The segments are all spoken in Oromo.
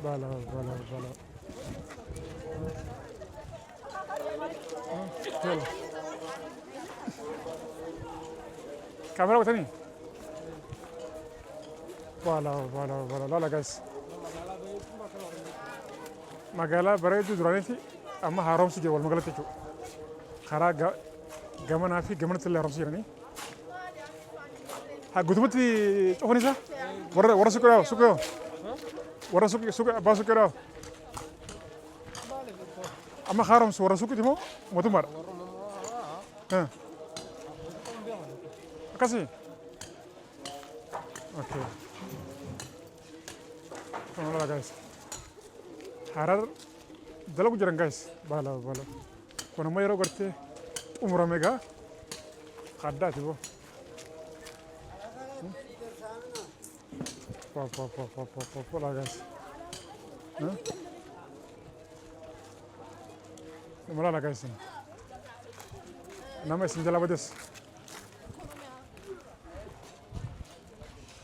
بلا بلا بلا. يلا كاميرا وثاني. بلا بلا بلا لا لا جالس. مقالة بريدو درانيتي أما هارون سجى والمقالة تجو. خرا جمنا في جمنا تلا هارون سجراني. ها قدومتي شوفني سا. ورا سكرة سكرة. ورا سكرة باس سكرة. أما هارون سورا سكرة مو مدمر. ها. كاسي. أوكي. لا جالس. حرر دلوك جران جالس. بلا بلا. كنا ما يرو قرتي umur mega khadda tibo pa la gas umur la gas nama sinjala bades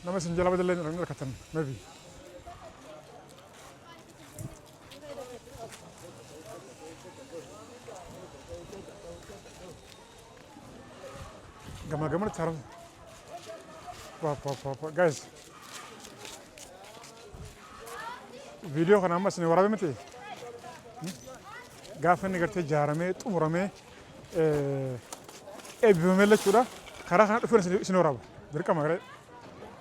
nama sinjala badel len katan maybe gama gama taram pa guys video kana mas ni warabe mate gafani garte jarame tumurame bimele chura khara khana dufena sinoraba dirkam agre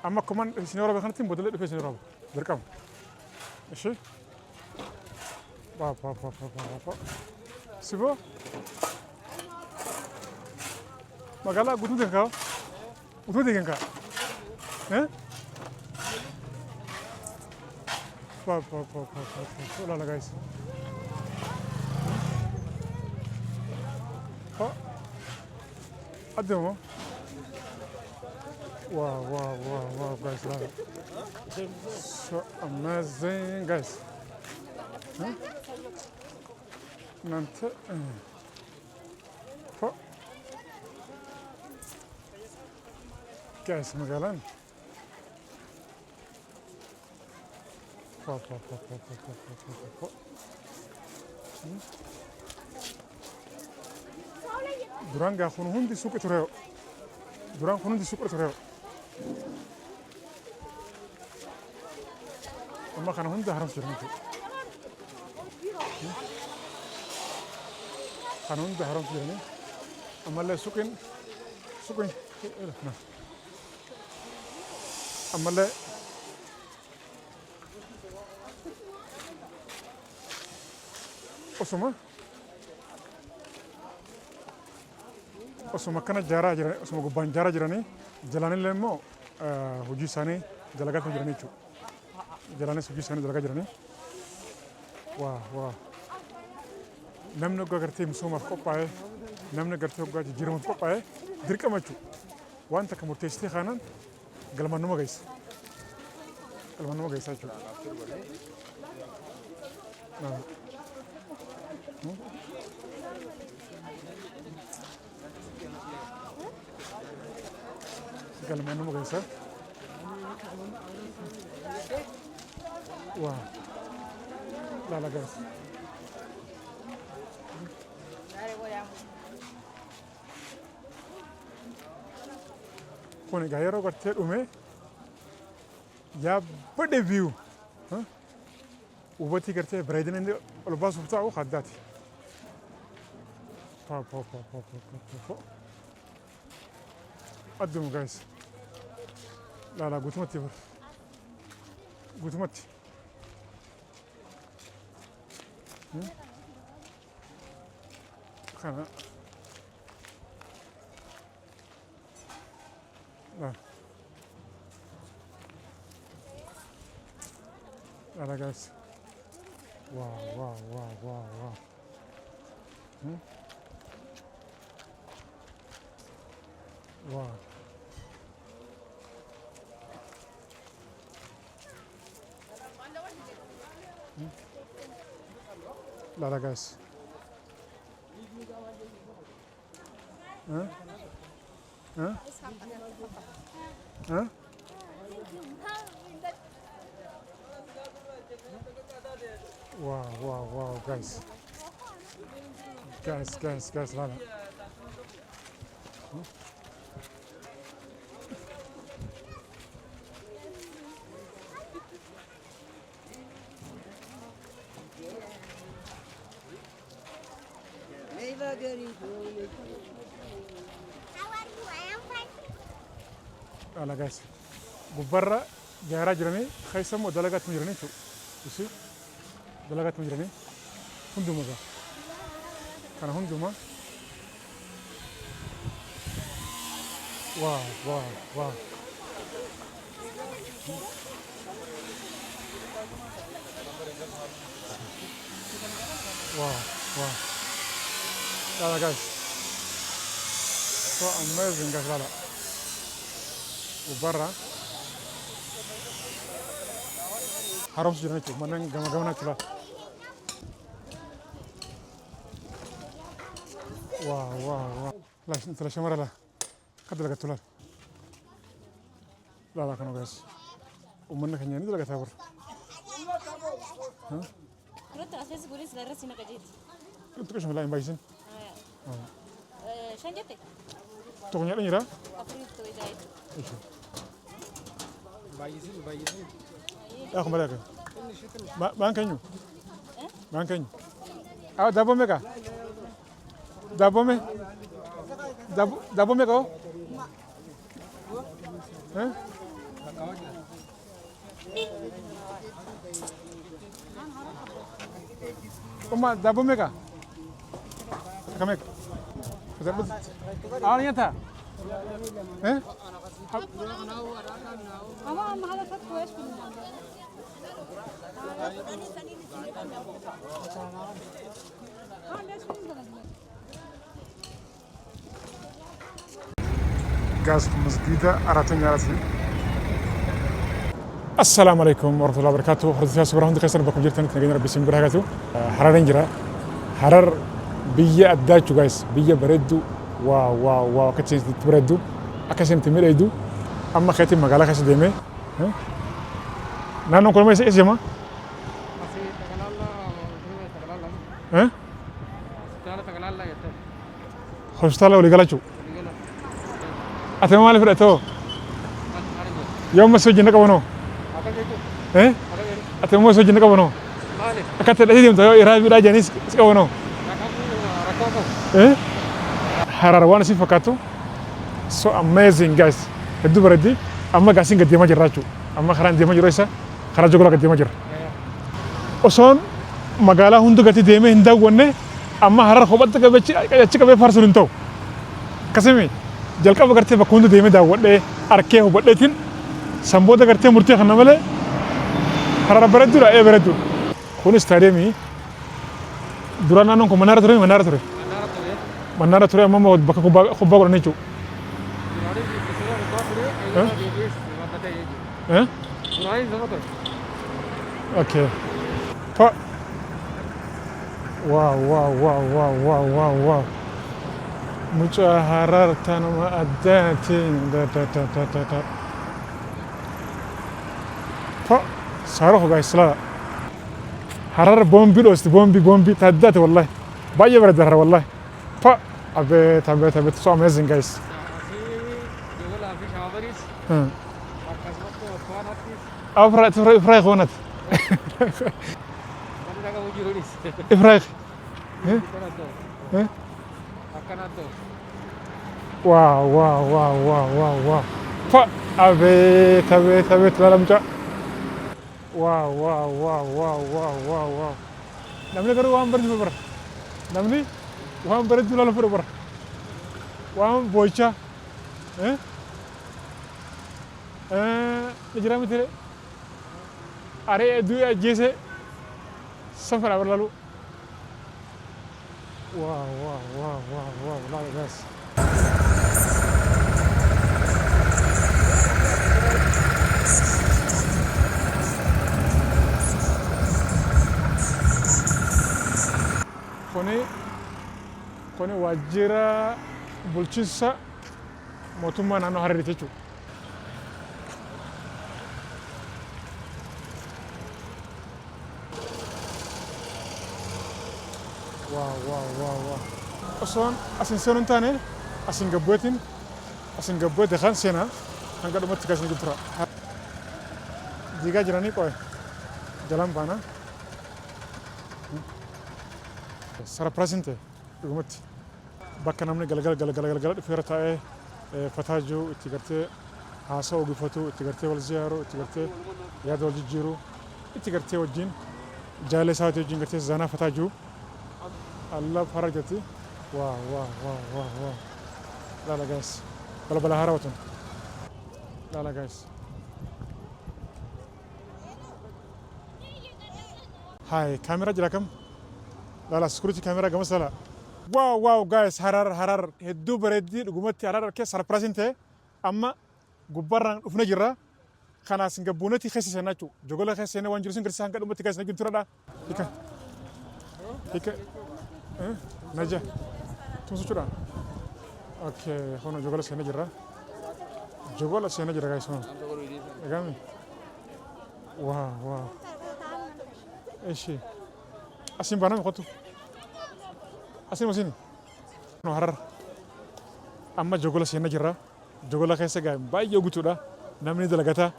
amma kuman sinoraba khana tim bodole dufena sinoraba dirkam ايش با سيبو magala gudu denga gudu denga eh pa la guys pa ademo wow guys so amazing guys nante pa guys magalan pa duranga khunu hundi suku tureo durang khunu hundi suku tureo amma kana hundi haram sirni kana hundi haram sirni amma la sukin na amma la osuma kana jara jira osuma gubban jara jirani jalani lemmo huji sane dalagat jirani chu jalani huji sane dalagat jirani wa namna gagarte musuma qopae namna garte gaji jirama qopae dirkamachu wanta kamu testi khanan galmanuma guys achu galmanuma guys wa la guys kone gayero garte dume ya bade view ubati garte braidin inde olbas btaaw khaddati pa قدموا جايز لا قوتمتي قوتمتي خنا لا جايز واو واو لا guys ها واو واو واو جايز جايز لا لا لا جايز ببرة جارة جراني خيسم ودلقات مجراني شو بسي دلقات مجراني هندو مزا كان هندو ما واو واو واو واو واو لا لا جايز so amazing guys لا لا وبرا حرام سجنة شو منن جمع كلا واو واو واو لا انت لا شمرة لا كده لقيت تولار لا لا كانوا جايز ومنك يعني لقيت هبر ها كنت أساس بوليس لرسينا كجيت انت كش ملاين بايزين شنجتك تغني على نيرا أفريد تويدايد بايزين أخو ملاك ما كنيو ما كنيو دابو ميكا دابو ميكا ها Uma dabo meka, kamek. Awalnya ta? أما هذا فتح وإيش كنا Gaz مسجدة أراتين أراتين. السلام عليكم ورحمة الله وبركاته. حضرتك سبحان الله كسر بكم جرتنا تنقلنا ربي سين بركاته. حرر إنجرا حرر بيا أداچو guys بيا بردو واو كتير تبردو أكاسين تميردو أما خيتي مقالة كاس ديمه نانو كل ما يسمع ها hospital ولا قالچو أتمنى في رأيته يوم ما سوي جنك ونو أتمنى ما سوي جنك ونو أكتر أجي يوم تيو إيراد بيراد جانيس كونو حرارة وانا سيف فكاتو so amazing guys هدو بردي أما قاسين قد يماجر راجو أما خران ديماجر رئيسا خران جوكلا قد يماجر أصلا مقالة هندو قد ديمه هندا ونه أما حرار خوبات كبير بفرسون انتو كسمي جلكا بقرتي بكوندو ديمه دا ونه أركيه وبدتين سامبودا قرتي مرتي خنا مله حرارة بردو لا بردو خون استاديمي درانا نونكو منارة توري أما ما بكا خوبا قرني شو اوكي واو مجاهرة مؤداتين صاروخ guys لا حرارة بومبي تهدات والله باية برد حرارة والله أبيت so amazing guys إفرايق هونت إفرايق واو أبيت لا لمجا واو نمني كرو وام برد ببر نمني وام برد لا لفر ببر وام بويشة نجرا مثله أري دوي جيسه سفر أبر لالو واو لا بس kone wajjira bulchiinsa mootummaa naannoo Harariiti jechuudha. واو أصلاً أسين سنون تاني أسين قبوت دخان سينا هنقدر متكاسين جبترا جيجا جراني كوي جلام بانا سارا براسنتي قمت bakka namni galgal fiira taa'ee fataa jiru itti gartee haasa'u gifatu itti gartee wal ziyaaru itti gartee yaada wal jijjiiru itti gartee wajjin jaalallee isaati wajjin gartee zanaa fataa jiru Allah farajati waa laala guys balbala haaraa watun laala guys hai kaamera jira kam laala security kaamera gamas laala واو جايز هرر هدو بردي لقمتي هرر كيس سربرازنته أما جبران وفنجرة خنا سنجبونتي خسي سناتو جوجلا خسي سنة وانجلسون كرسان كده متى كاس نجيب ترى هيك نجا تمسك ترى أوكي هون جوجلا سنة جرا جايز هون أجامي واو إيشي أسيم بنا مخطو أسمع سيني نهار أما جوجلا سينا جرا جوجلا كيسة جاي باي يوجو تودا نامني دلقتا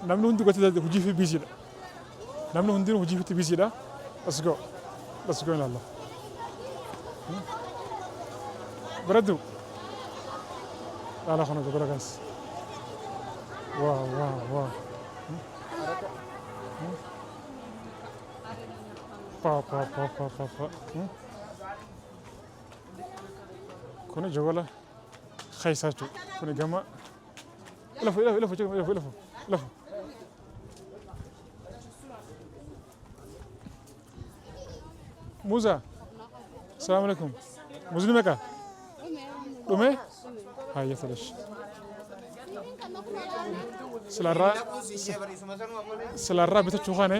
نامني هندو قتة هجي في بيزيدا نامني هندو هجي في بيزيدا let's go إن الله بردو لا خنا جوجلا كيس واو pa kuni jogola khaysatu kuni gama lafu Musa Assalamu alaikum Muslimeka Dume Hayya salash Selarra bita chukhane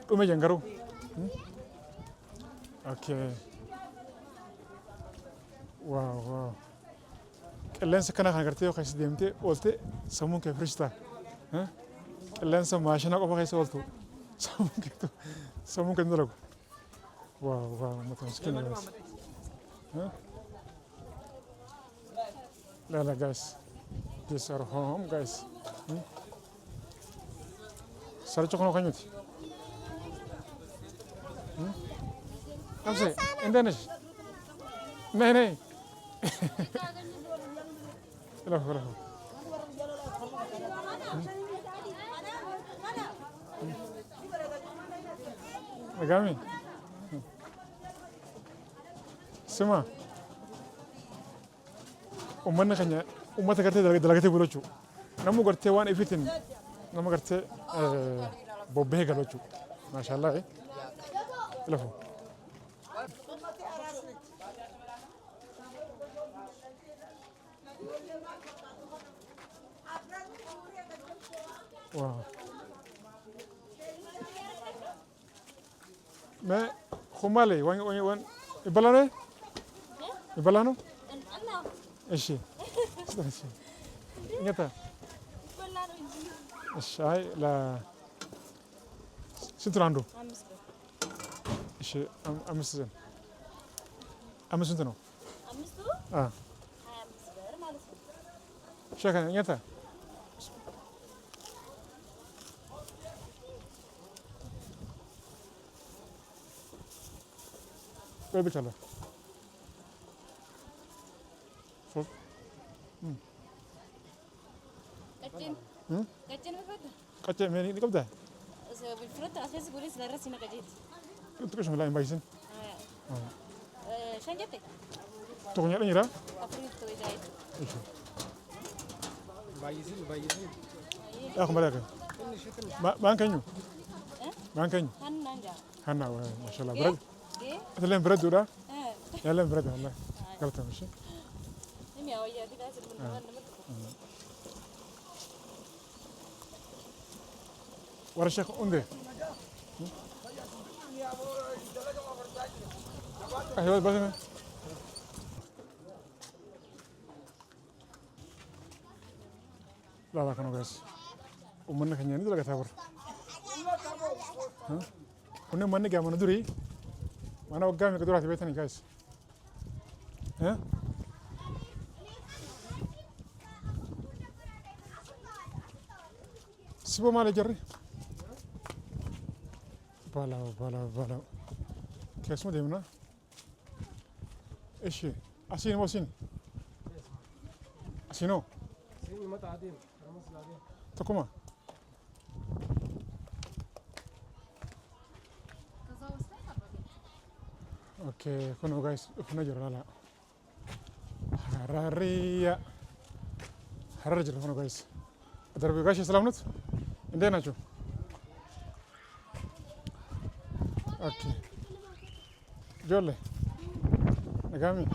Dume jangaru اوكي واو قلن سكنا خنغرتي خيس ديمتي قلت سمون كفرشتا ها قلن سماشنا قف خيس قلت سمون كندرو واو متمسكين بس ها لا guys these are home guys سرچ كونو خنيوتي أمسي إندونيش نه لا أقامي سما أمنا خنيا أمة كرتة دلقتي بلوچو نمو كرتة وان إفتين نمو كرتة بوبه كلوچو ما شاء الله لفو واو ما خمالي وين يبلانو ايش نتا ايش هاي لا سنتراندو ايش امسن امسنتنو شكرا نتا Öbür çalar. Sos. Kacin. Kacin apa tu? Kacang ini kau dah? Bilfrut asal seguris laras sini kacin. Itu kan semula yang baisin. Shanjate. Tu punya ni lah. Afrit tu jahit. Baisin. Aku malah kan. Mangkanyu. Mangkanyu. Hanna, mashallah. Berat. أتلين برد ولا؟ يلا برد والله قلت ماشي. ورا الشيخ أندي. أيوة بس. لا كانوا guys. ومنك هني ندلك تابر. ها؟ كنا منك يا مندوري. أنا وقامي قدرات بيتني جايز ها سيبوا مالي جري بلا كيسمو ديمنا ايش اسين وسين اسينو تكوما اوكي كنا جايز كنا جرى لا حرارية حرارة جرى كنا جايز دربي جايش سلامت عندنا شو اوكي جولة نقامي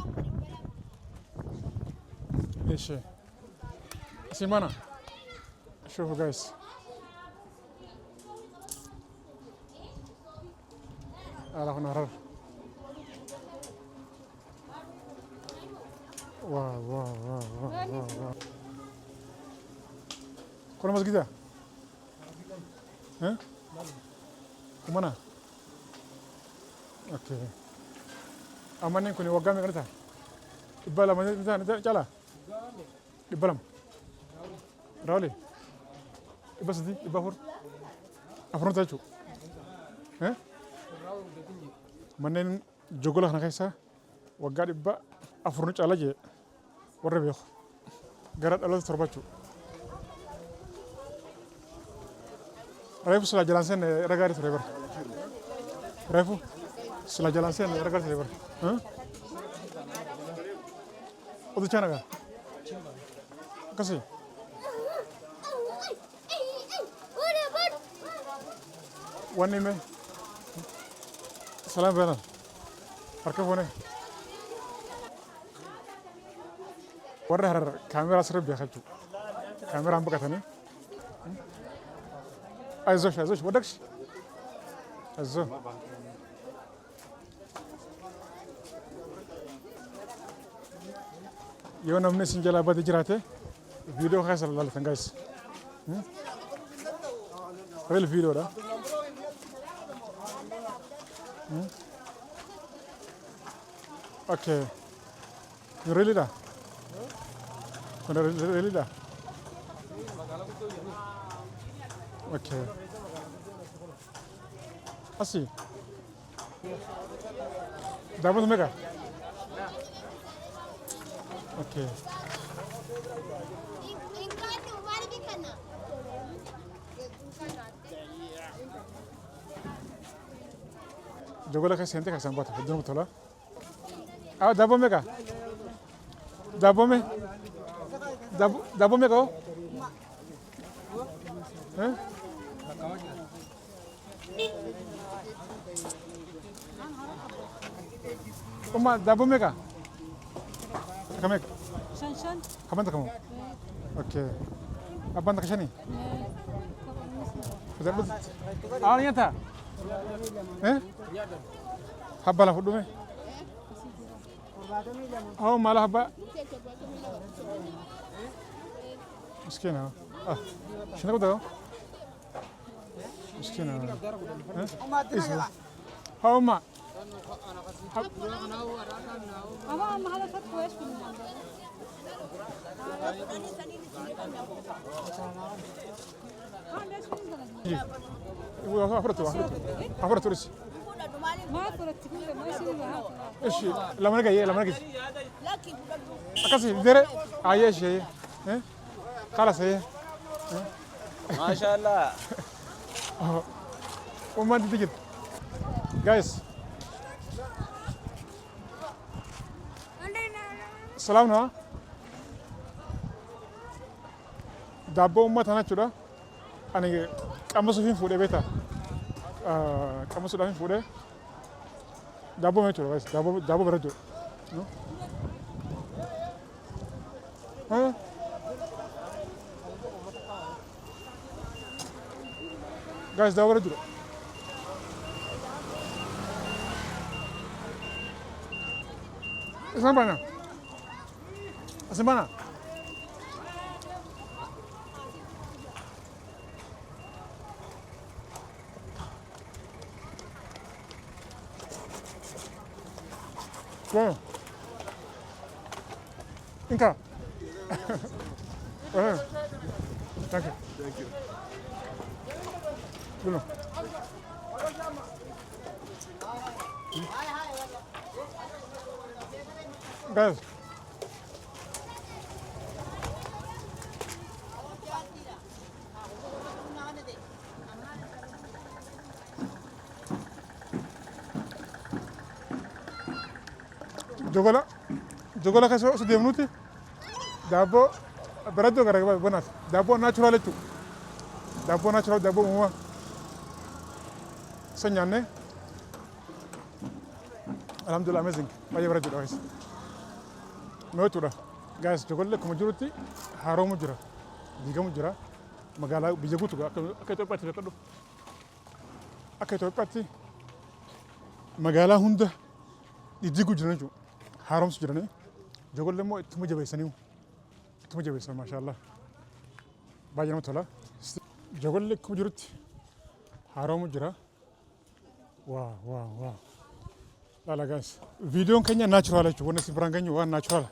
ايش سيمانا شوفوا جايز على هنا هرر واو كل مسجدة ها كمانا اوكي aman yang kuni wagam yang ada ibalam mana jala ibalam rawli ibas di ibahur afron tachu eh manen jogolah na kaisa wagad ibba afron cala je warre bex garat alo torbachu raifu sala jalan sen ragari forever raifu sala jalan sen ragari forever udah cana kan? Kasih. Wani me. Salam benar. Pakai phone. Warna har kamera serap biasa tu. Kamera ambil kata ni. Azosh, wadak. Azosh. يوم من سنجلا بدي جراته فيديو خاص الله لفنجايز ريل فيديو ده اوكي ريلي ده كنا ريلي ده اوكي اسي دابا ميجا اوكي جوجل كيس انت كيس امبات بدون بطولة دابو ميجا دابو ميجا ها دابو ميجا كمك شان كمان تكمل اوكي ابان تكشني فدبت نيتا حبه لا فدومي او مالا حبه مسكينه شنو بدو مسكينه هاو ما أما هذا فرق كويس في الموضوع. أفرت رأسي. ما أفرت كذا ما يصير هذا. إيش لما نجي. أكاسي درة عايش هي. خلاص هي. ما شاء الله. وما تيجي. Guys. Salam na. Dabbo ummata na chuda. Ani kamasu fin fude beta. Kamasu da fin fude. Dabbo me chuda guys. Dabbo berajo. No. Guys, dabbo berajo. Sambana. Sambana. Wow. Inka. Thank you. Thank you. Dulu. Guys. Jogola kaso su deemnuti dabo beraddo gara bonat dabo natural tu dabo natural dabo uwa sanyane alhamdulillah amazing baye beraddo guys no tura guys jogolle kuma juruti haro mu jira diga mu jira magala bijagutu ga akato patti kado akato patti magala hunda digu jiranu haram su jirani jogolle mo itmu jabeysaniu itmu jabeysan ma sha Allah baayana tola jogolle kuma juruti haram jira wa la guys video kenya natural chu wona sibranganyu wa natural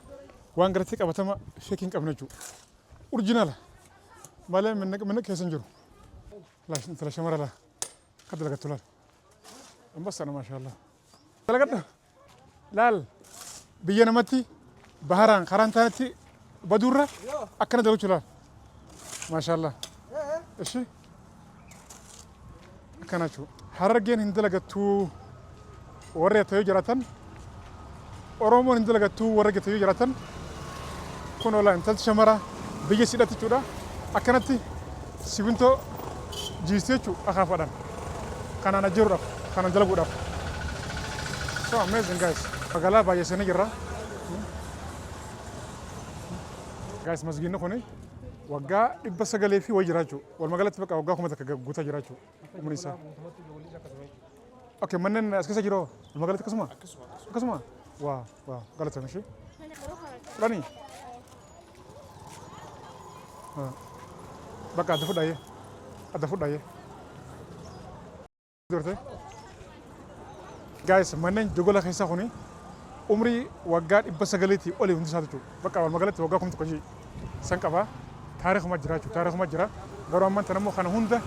wa ngarati qabatama faking qabnachu original mala men kesen juru la tala shamara la kadala gatulal ambasana ma sha Allah talagata lal biyana mati baharan karantanati badurra akana dalu chula ma sha Allah ايش كانتو حرجين هندلغتو وريتو جراتن اورومون هندلغتو ورغتو جراتن كونو لا انت شمرا بيجي سيداتي تودا اكنتي سيبنتو جيستيچو اخافدان كان انا جيرو كان جلغو داف so amazing guys bagala baye senegirra guys masgino kone wagga dibba sagale fi wajirachu wal magalati baka wagga kuma taka guta jirachu munisa okay manen askasa jiro wal magalati kasuma wa galata mashi rani baka adafu daye dorte guys manen jogola khisa khoni umri wagga dibba sagaleti ole hundu satatu baka wal magalati wagga kuma takaji sankaba تاريخ ما جرى غير ما تنمو خان هوندا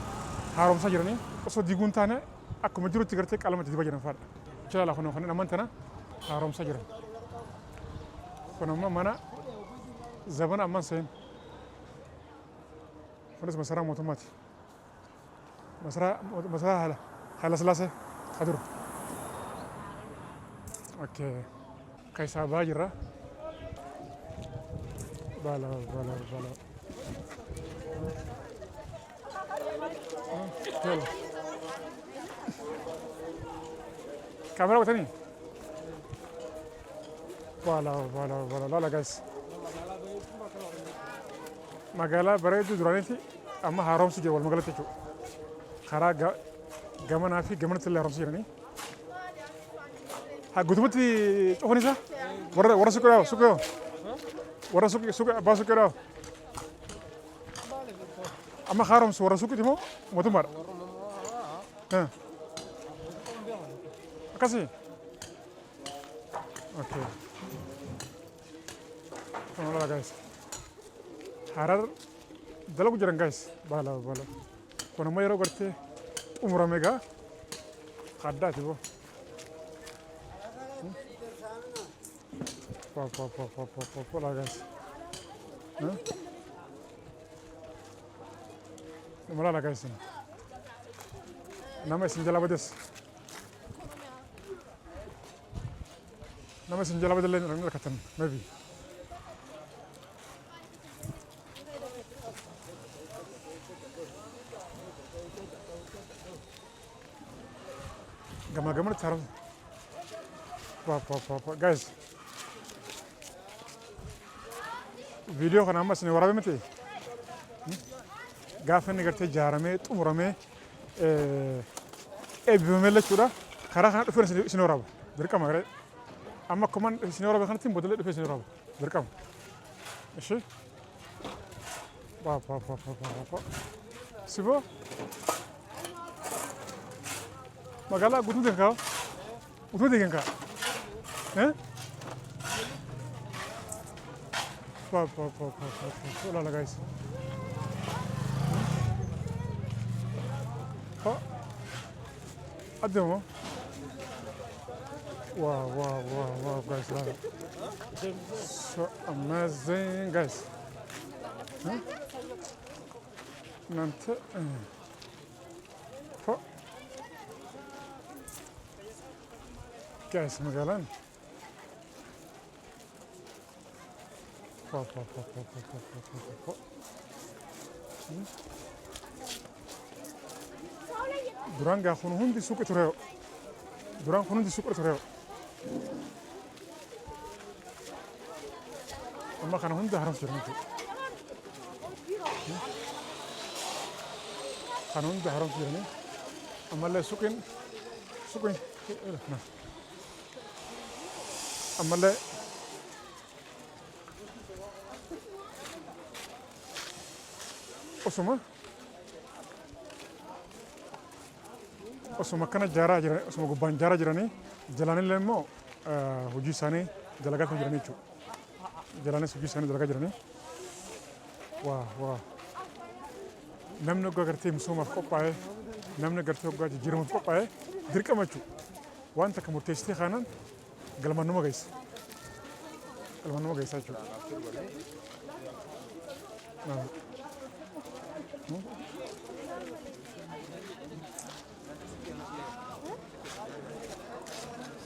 هارم سجرني وصو ديغون تانا اك مجرو تيغرتك علامه دي بجن فاد ان شاء الله خنا ما تنا هارم سجر خنا ما منا زبن امان سين فلس مسرا اوتوماتيك مسرا هلا سلاسه خضر اوكي كيسا باجرا بالا يلا كاميرا وثاني ولا لا جايز مقالة بريد درانيتي أما هارم سجى والمقالة تجو خرا جمنا في جمنا تلا هارم سجرني ها قدمتي أخوني سا ورا سكرا ورا سكرا باسكرا أما خارم سورة سوق ديمو مدمر كاسي أوكي والله guys حرر دلوا جرن guys بالا كنا ما يرو كرتة عمره ميجا خدا تبو والله guys ملا لا guys nama sinjala badas lain rakatan maybe gama taruh guys video kan amma sini warabe mate gafan negarte jarame tumurame bimele chura khara khana dufen sinorab dirqam agre amma kuman sinorab khana tim bodole dufen sinorab dirqam eshi pa sibo magala gutu denka لا لا جايز قدموا واو guys لا so amazing guys nanti guys magalan duraan gaa kun hundi suuqa tureeyo duraan kun hundi suuqa tureeyo amma kana hundi haram jiranitu kana hundi haram jirani amma le suuqin amma le osuma kana jaaraa jiran osuma gubbaan jaaraa jiranii jalaanillee immoo hojii isaanii dalagaa kan jiranii jechuudha. Jalaanis hojii isaanii dalagaa jiranii waa namni hoggaa gartee misoomaaf qophaa'ee namni gartee hoggaa jijjiiramuuf qophaa'ee dirqama jechuudha. Waan takka murteessitee kaanaan galmaan nama geessa. Galmaan nama geessaa jechuudha.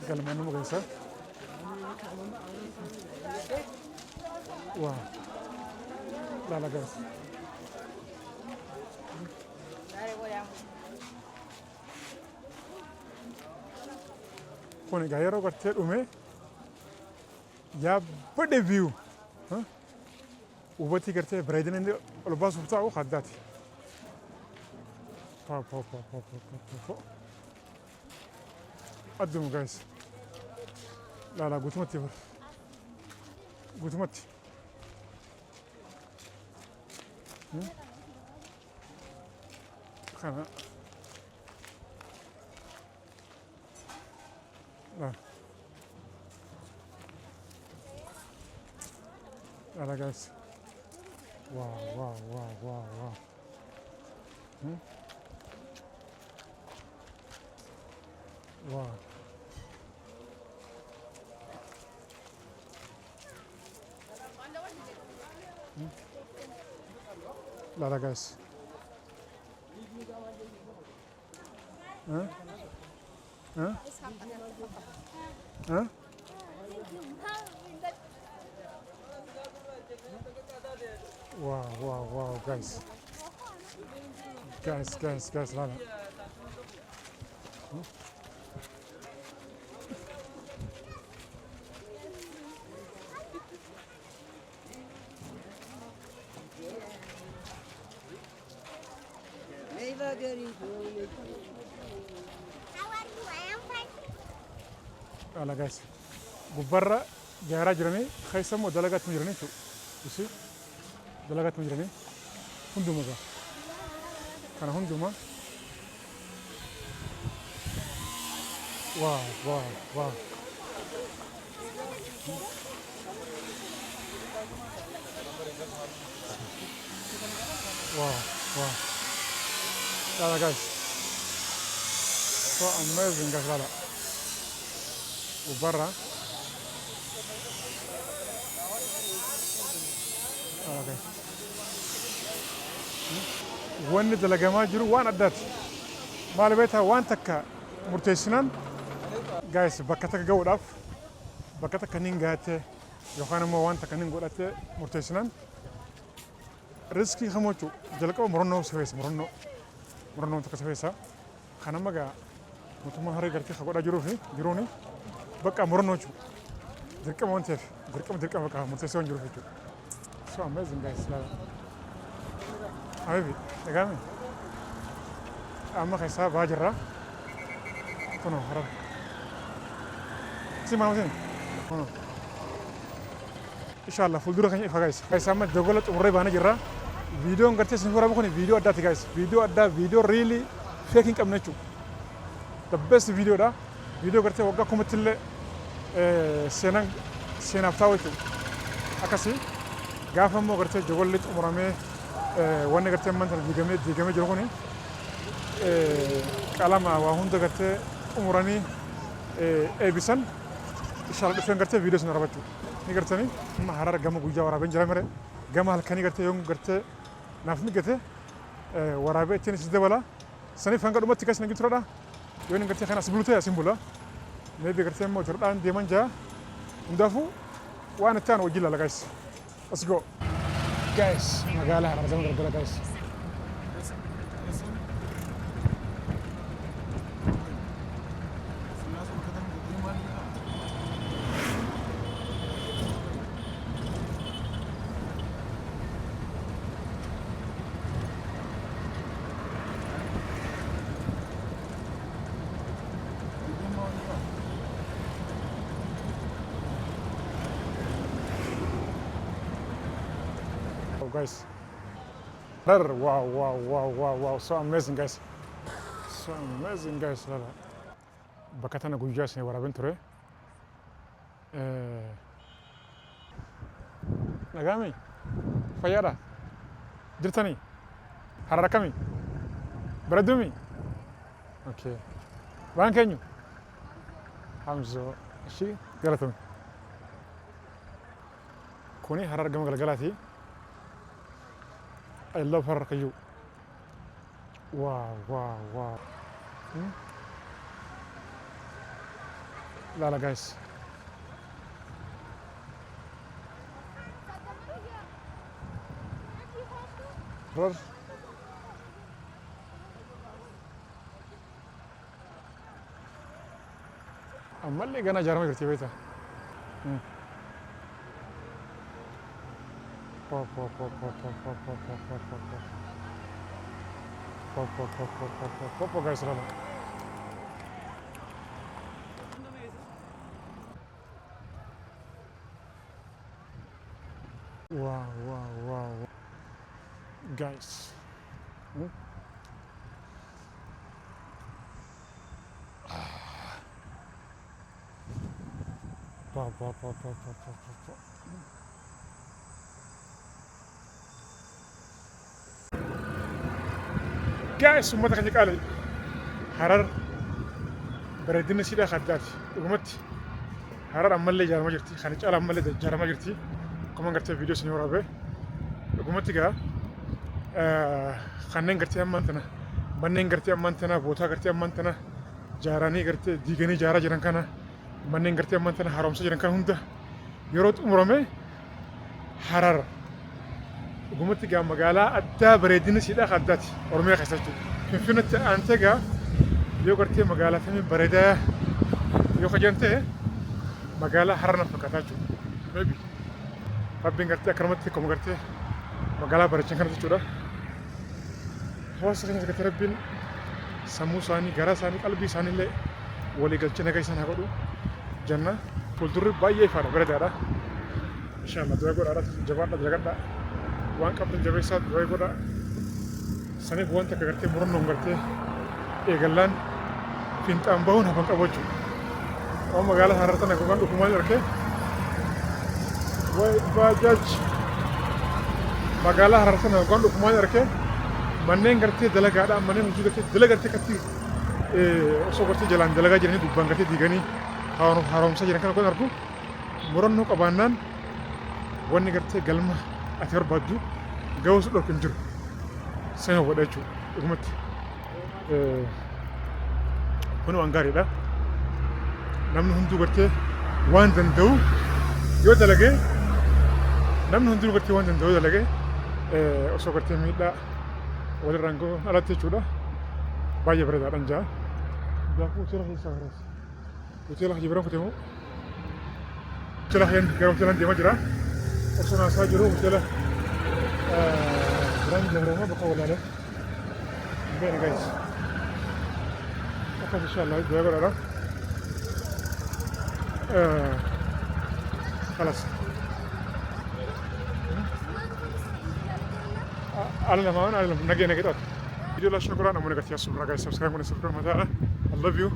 Galmaan nama geessa. Wow. Lala guys. Kun egaa yeroo gartee dhume yaabba view hubatii gartee bareedina inni ol baasuuf ta'u addaati. Addumu guys. Lala guutumatti guutumatti. Kana Lala guys. Wow. Wow. Lala guys. Wow guys. Guys Lala. Lala guys. Gubbarra jaaraa jiranii keessa immoo dalagaatti jiranii jechuudha. Dalagaatti jiranii hunduma gaa. Kana hunduma. Wow. Wow. Lala guys. So amazing guys Lala. Gubbarra. Okay. Wanni dalagamaa jiru waan addaati. Maal beektaa waan takka murteessinaan guys bakka takka ga'uudhaaf bakka takka nin gaatee yookaan immoo waan takka nin godhatee murteessinaan riskii hamochuu jalqaba murannoo safeessa murannoo takka safeessa kana magaa mootummaa harree gartee ka godhaa jiruuni bakka murannoo jechuudha. Dirqama waan ta'eef dirqama bakka murteessee waan jiruuf jechuudha. So amazing guys. Habibi, egaame. Amma keessaa baa jirra. Kuno hara. Si maamusin. Kuno. Inshallah fuuldura keenya ifa guys. Guys amma dogola xumurree baana jirra. Viidiyoon gartee isin waraabaa kun viidiyoo addaati guys. Viidiyoo addaa viidiyoo really fake hin qabne jechuudha. The best video dha. Viidiyoo gartee waggaa kumattillee seenaaf ta'u jechuudha. Akkasii gaafa immoo gartee jawalli xumuramee wanni gartee ammaan tana diigamee jiru kuni qalama waa hunda gartee xumuranii eebisan inshallah dhufeen gartee viidiyoo sana rabachuu ni gartanii amma harar gama guyyaa waraabeen jira mere gama halkanii gartee yoon gartee naaf migate waraabee ittiin isis dabala saniif hanga dhumatti kas nagi turadha yoon gartee kan as bulutee asin bula maybe gartee immoo turadhaan deeman jaa hundaafuu waan itti aan wajjin laala guys let's go guys magaalaa harar gama gargara guys guys. Wow, wow, wow, wow, wow, so amazing guys. So amazing guys. Bakka tana guyyaa isin waraabeen ture. Nagaami? Fayyaadha? Jirtanii? Harar akkamii? Bareeddumii? Okay. Waan keenyu? Hamzoo. Ishii galatami. Kuni harar gama galgalaati. I love her kayu. Wow, wow, wow. Lala guys. Rar. Ammallee gana jaarama jirti beektaa. Popo guys lala. Wow, wow, wow. Guys. Guys, ummata kan qaalay harar bareedina sidha khaddaati dhugumatti harar ammallee jaarama jirti kan caala ammallee jaarama jirti akkuma gartee viidiyoo isin waraabe dhugumatti gaa kanneen gartee ammaan tana manneen gartee ammaan tana bootaa gartee ammaan tana jaaranii gartee diiganii jaaraa jiran kana manneen gartee ammaan tana haaromsa jiran kana hunda yeroo xumurame harar dhugumatti gaa magaalaa addaa bareedina sidha khaddaati Oromiyaa keessa jechuudha. Finfinnatti aantee gaa yoo gartee magaalaa tamii bareedaa yoo kajante magaalaa harar na fakkaataa jechuudha. Maybe rabbiin gartee akkanumatti akkuma gartee magaalaa bareechan kana jechuudha. Hawaasa keenya gartee rabbiin sammuu isaanii garaa isaanii qalbii isaanii illee walii galchee nagaa isaan haa godhu janna fuuldurri baay'ee ifaadha bareedaadha. Inshallah du'a godhaadha jabaadha dalagadha waan qabdan jabeessaa du'a godhaa. Saniif wanta akka gartee murannoon gartee eegallaan fiinxaan bahuun hafan qabu jechuudha. Waan magaalaa harar tana gogaan dhufumaan argee way baajaaj magaalaa harar tana gogaan dhufumaan argee manneen gartee dalagaadhaan manneen hojii gartee dalagaa gartee katti osoo gartee jalaan dalagaa jiranii gubbaan gartee diiganii haaromsaa jiran kana gogaan argu murannoo qabaannaan wanni gartee galma ati barbaaddu ga'uu si dhorku hin jiru. Saya buat aja, umat. Penuh anggar ya, namun hundu berarti wan dan tahu, yo dah lagi, namun hundu berarti wan dan tahu dah lagi, osok berarti mila, oleh rangko alat itu sudah, banyak berada anja, belakang ucaplah hisah ras, ucaplah jibran ketemu, ucaplah yang kalau ucaplah dia macam, osok nasa juru ucaplah. Berang jahrama bakal ada. Baik guys. Oke insyaallah dua orang. خلاص. على ما أنا نجينا كده. فيديو لا شكرا أنا منقطع الصبر guys subscribe من السبسكرايب متاعنا. I love you.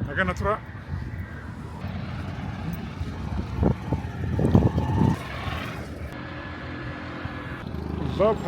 نجينا ترى. sababa